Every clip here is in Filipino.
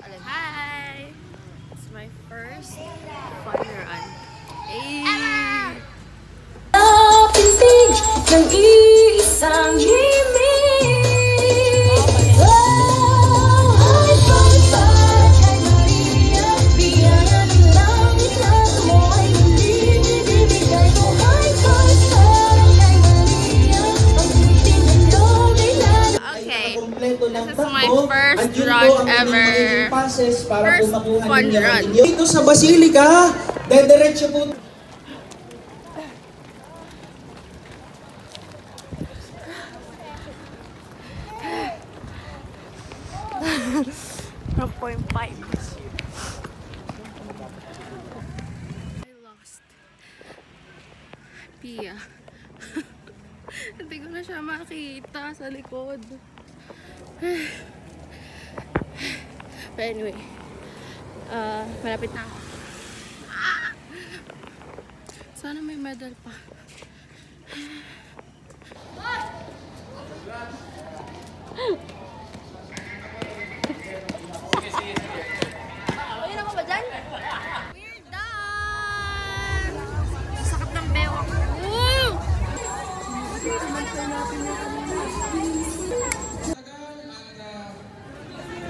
Hi! It's my first fun run. Hey! Ng isang this is my first run ever. First fun run. Dito sa Basilica, dediretso po. 1.5. I lost Pia. Hindi ko na siya makita sa likod. But anyway, malapit na ako. Sana may medal pa. We're done! Sakit ng bewang. Woo!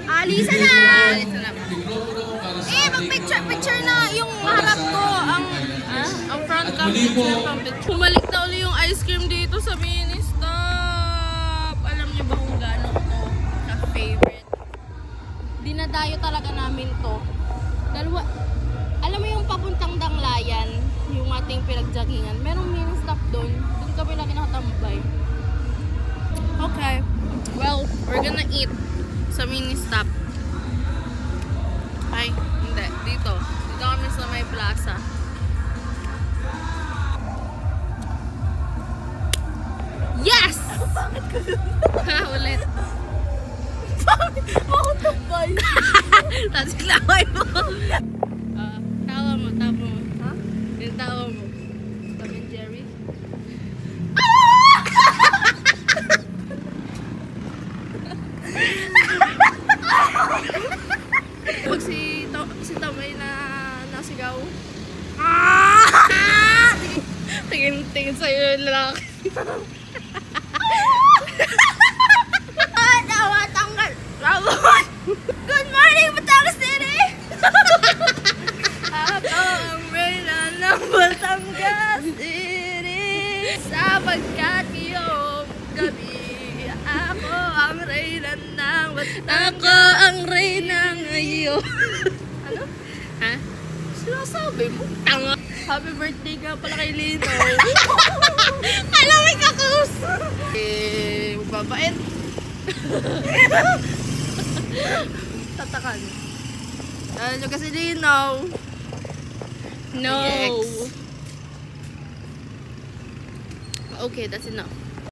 Alisa na! Mag-picture na yung harap ko. Ang front cam picture. Pumalik na uli yung ice cream dito sa Ministop. Alam niyo ba kung gaano ko ka-favorite? Dinadayo talaga namin to. Dalawa, alam mo yung papuntang Danglayan, yung ating pinagjagingan, merong Ministop doon. Doon kami lagi nakatambay. Okay. Well, we're gonna eat sa Ministop. Ay, hindi. Dito. Dito kami sa may plaza. Yes! Bakit ko doon? Ha, ulit. Bakit? Bakit tambay? Tapos klaway mo. Tawa mo, tawa mo. Ha? Yung tawa mo. Tom and Jerry. Pag si Tomay na nasigaw. Tingin sa'yo yung lalaki. Good morning, Batangas City! Ako ang reyna ng Batangas City. Sapagkat iyong gabi, ako ang reyna ng Batangas. Ako ang reyna ngayon. Ano? Ha? Sinasabi mo? Tanga. Happy birthday ka pala kay Lino. Alam mo kakus! Magbabait. Tatakan. Ano kasi Lino? No. Okay, that's enough.